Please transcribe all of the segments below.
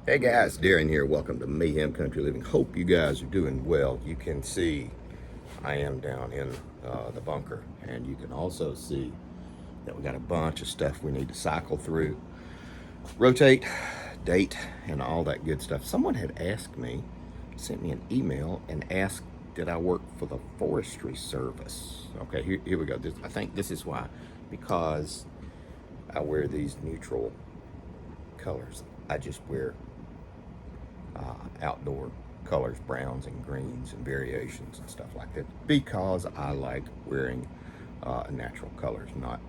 Hey guys, Darren here. Welcome to Mayhem Country Living. Hope you guys are doing well. You can see I am down in the bunker, and you can also see that we got a bunch of stuff we need to cycle through, rotate, date, and all that good stuff. Someone had asked me, sent me an email, and asked, did I work for the Forestry Service? Okay, here we go. I think this is why, because I wear these neutral colors. I just wear outdoor colors, browns and greens and variations and stuff like that, because I like wearing natural colors, not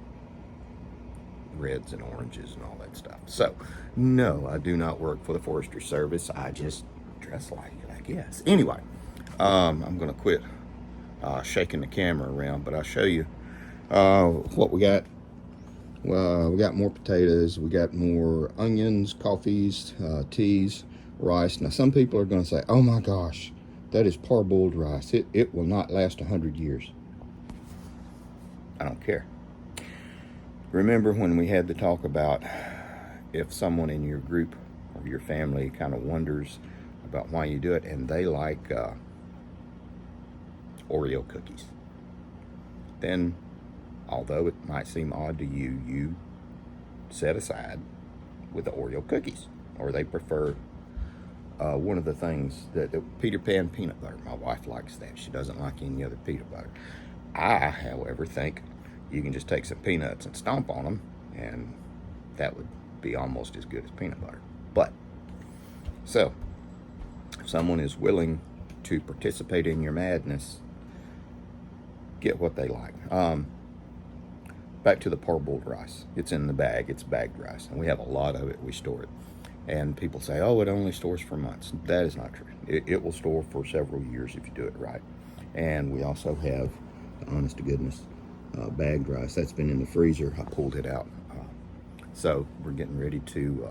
reds and oranges and all that stuff. So, no, I do not work for the Forestry Service. I just dress like it, I guess. Anyway, I'm going to quit shaking the camera around, but I'll show you what we got. Well, we got more potatoes, we got more onions, coffees, teas, rice. Now, some people are going to say, oh my gosh, that is parboiled rice. It will not last 100 years. I don't care. Remember when we had the talk about if someone in your group or your family kind of wonders about why you do it, and they like Oreo cookies, then although it might seem odd to you, you set aside with the Oreo cookies, or they prefer one of the things that Peter Pan peanut butter. My wife likes that. She doesn't like any other peanut butter. I, however, think you can just take some peanuts and stomp on them, and that would be almost as good as peanut butter. But, so, if someone is willing to participate in your madness, get what they like. Back to the parboiled rice. It's in the bag. It's bagged rice, and we have a lot of it. We store it. And people say, oh, it only stores for months. That is not true. It will store for several years if you do it right. And we also have, honest to goodness, bagged rice. That's been in the freezer. I pulled it out. So we're getting ready to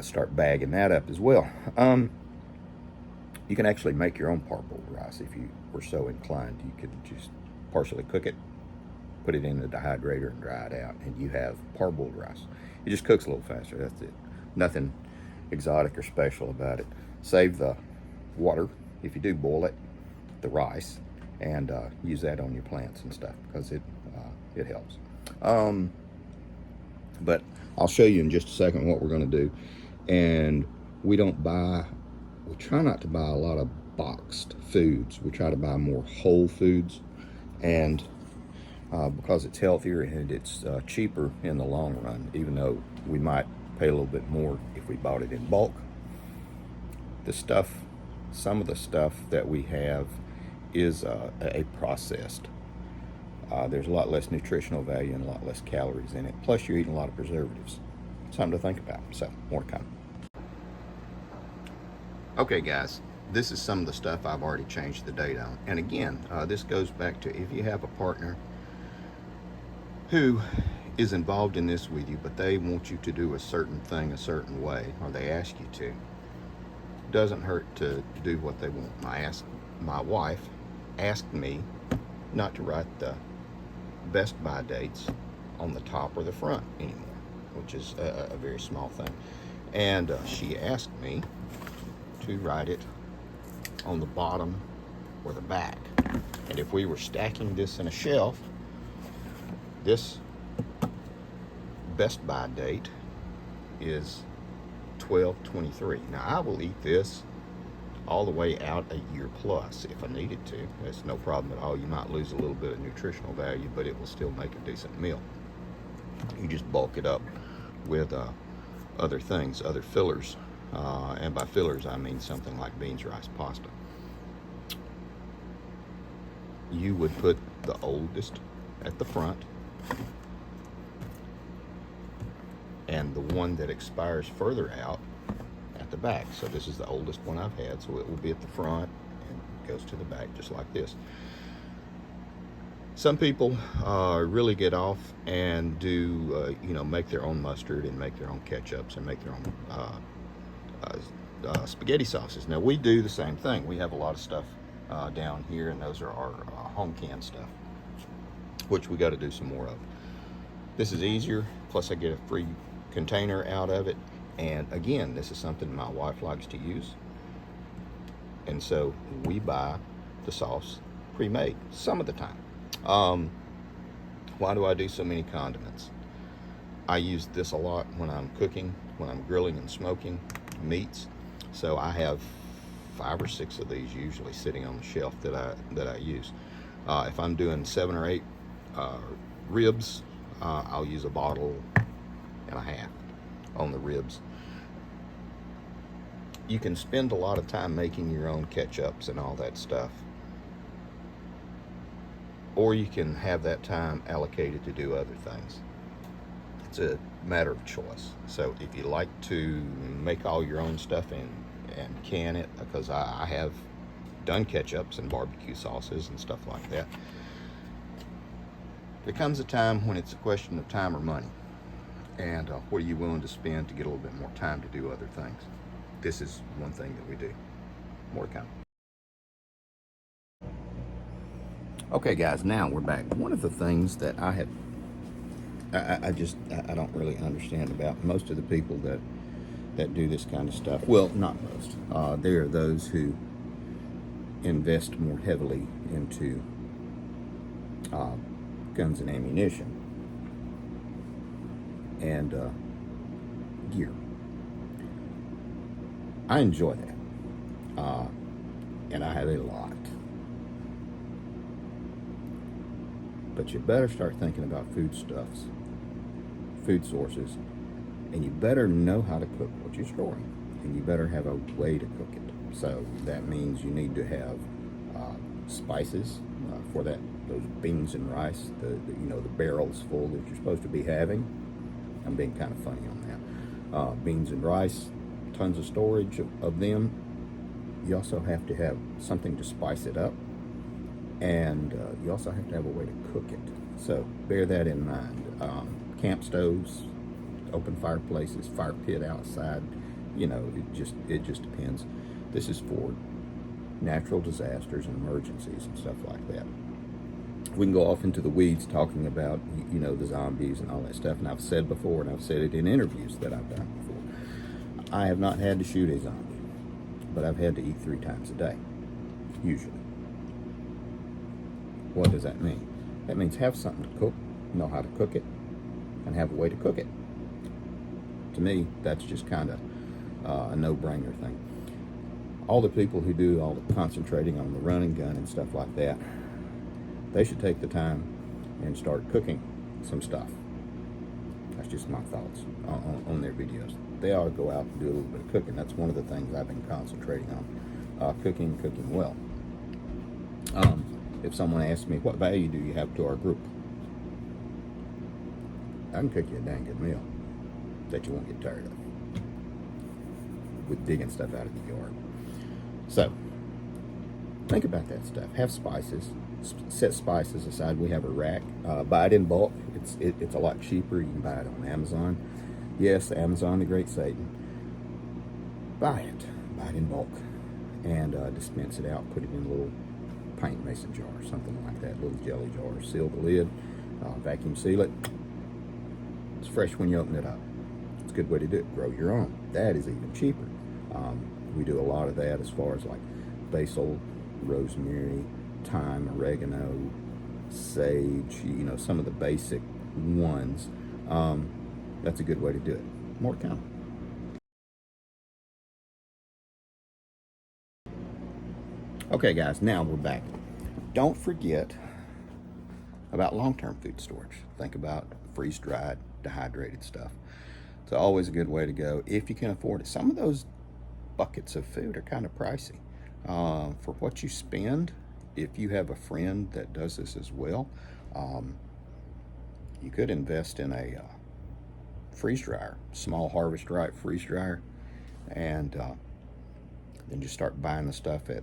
start bagging that up as well. You can actually make your own parboiled rice if you were so inclined. You could just partially cook it, put it in the dehydrator and dry it out, and you have parboiled rice. It just cooks a little faster, that's it. Nothing exotic or special about it. Save the water, if you do boil it, the rice, and use that on your plants and stuff, because it helps. But I'll show you in just a second what we're going to do. And we try not to buy a lot of boxed foods. We try to buy more whole foods, and because it's healthier and it's cheaper in the long run, even though we might pay a little bit more if we bought it in bulk. Some of the stuff that we have is a processed. There's a lot less nutritional value and a lot less calories in it. Plus, you're eating a lot of preservatives. Something to think about. So, more to come. Okay, guys, this is some of the stuff I've already changed the date on. And again, this goes back to if you have a partner who is involved in this with you, but they want you to do a certain thing a certain way, or they ask you to, it doesn't hurt to do what they want. My wife asked me not to write the best by dates on the top or the front anymore, which is a very small thing. And she asked me to write it on the bottom or the back. And if we were stacking this in a shelf, this best by date is 12/23. Now, I will eat this all the way out a year plus if I needed to. That's no problem at all. You might lose a little bit of nutritional value, but it will still make a decent meal. You just bulk it up with other things, other fillers. And by fillers, I mean something like beans, rice, pasta. You would put the oldest at the front, and the one that expires further out at the back. So this is the oldest one I've had, so it will be at the front and goes to the back just like this. Some people really get off and do, make their own mustard and make their own ketchups and make their own spaghetti sauces. Now, we do the same thing. We have a lot of stuff down here, and those are our home canned stuff, which we got to do some more of. This is easier, plus I get a free container out of it, And again, this is something my wife likes to use. And so we buy the sauce pre-made some of the time. Why do I do so many condiments? I use this a lot when I'm cooking, when I'm grilling and smoking meats. So I have 5 or 6 of these usually sitting on the shelf that I use. If I'm doing 7 or 8 ribs, I'll use a bottle and a half on the ribs. You can spend a lot of time making your own ketchups and all that stuff, or you can have that time allocated to do other things. It's a matter of choice. So if you like to make all your own stuff and can it, because I have done ketchups and barbecue sauces and stuff like that, there comes a time when it's a question of time or money, and what are you willing to spend to get a little bit more time to do other things. This is one thing that we do. More to come. Okay guys, now we're back. One of the things that I don't really understand about most of the people that do this kind of stuff. Well, not most. There are those who invest more heavily into guns and ammunition and gear. I enjoy that, and I have a lot. But you better start thinking about foodstuffs, food sources, and you better know how to cook what you're storing, and you better have a way to cook it. So that means you need to have spices for those beans and rice, the barrels full that you're supposed to be having. I'm being kind of funny on that. Beans and rice, tons of storage of them. You also have to have something to spice it up, and you also have to have a way to cook it. So bear that in mind. Camp stoves, open fireplaces, fire pit outside, it just depends. This is for natural disasters and emergencies and stuff like that. We can go off into the weeds talking about the zombies and all that stuff, and I've said before, and I've said it in interviews that I've done before, I have not had to shoot a zombie, but I've had to eat 3 times a day, usually. What does that mean? That means have something to cook, know how to cook it, and have a way to cook it. To me, that's just kind of a no-brainer thing. All the people who do all the concentrating on the run and gun and stuff like that, they should take the time and start cooking some stuff. That's just my thoughts on their videos. They ought to go out and do a little bit of cooking. That's one of the things I've been concentrating on, cooking well. If someone asks me, what value do you have to our group? I can cook you a dang good meal that you won't get tired of with digging stuff out of the yard. So, think about that stuff. Have spices. Set spices aside. We have a rack. Buy it in bulk. It's a lot cheaper. You can buy it on Amazon. Yes, Amazon, the great Satan. Buy it. Buy it in bulk. And dispense it out. Put it in a little pint mason jar, something like that. Little jelly jar. Seal the lid. Vacuum seal it. It's fresh when you open it up. It's a good way to do it. Grow your own. That is even cheaper. We do a lot of that as far as like basil, rosemary, thyme, oregano, sage, some of the basic ones. That's a good way to do it. More to come. Okay guys, now we're back. Don't forget about long-term food storage. Think about freeze-dried, dehydrated stuff. It's always a good way to go if you can afford it. Some of those buckets of food are kind of pricey. For what you spend, if you have a friend that does this as well, you could invest in a freeze dryer, small Harvest Right freeze dryer, and then just start buying the stuff at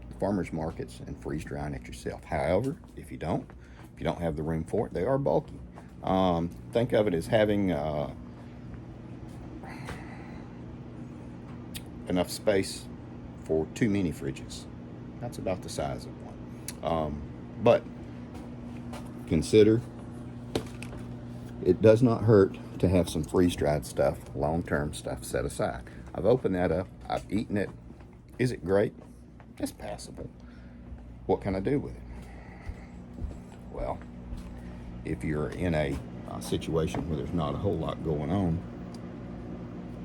the farmers markets and freeze drying it yourself. However, if you don't have the room for it, they are bulky. Think of it as having enough space for 2 mini fridges. That's about the size of one. But consider it does not hurt to have some freeze-dried stuff, long-term stuff set aside. I've opened that up. I've eaten it. Is it great? It's passable. What can I do with it? Well, if you're in a situation where there's not a whole lot going on,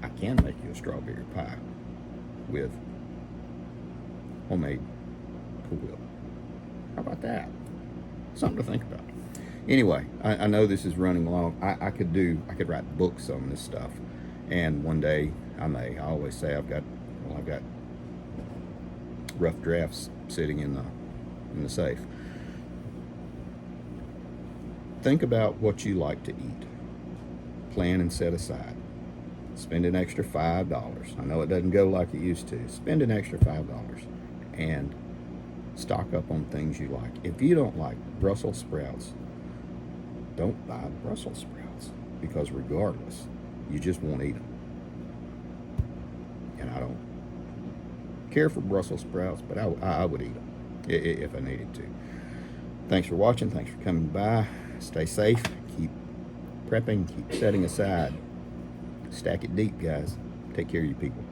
I can make you a strawberry pie with homemade Cool Whip. How about that? Something to think about. Anyway, I know this is running long. I could write books on this stuff, and one day I may. I always say I've got rough drafts sitting in the safe. Think about what you like to eat. Plan and set aside. Spend an extra $5. I know it doesn't go like it used to. Spend an extra $5 and stock up on things you like. If you don't like Brussels sprouts, don't buy Brussels sprouts, because regardless, you just won't eat them. And I don't care for Brussels sprouts, but I would eat them if I needed to. Thanks for watching. Thanks for coming by. Stay safe. Keep prepping. Keep setting aside. Stack it deep, guys. Take care of you people.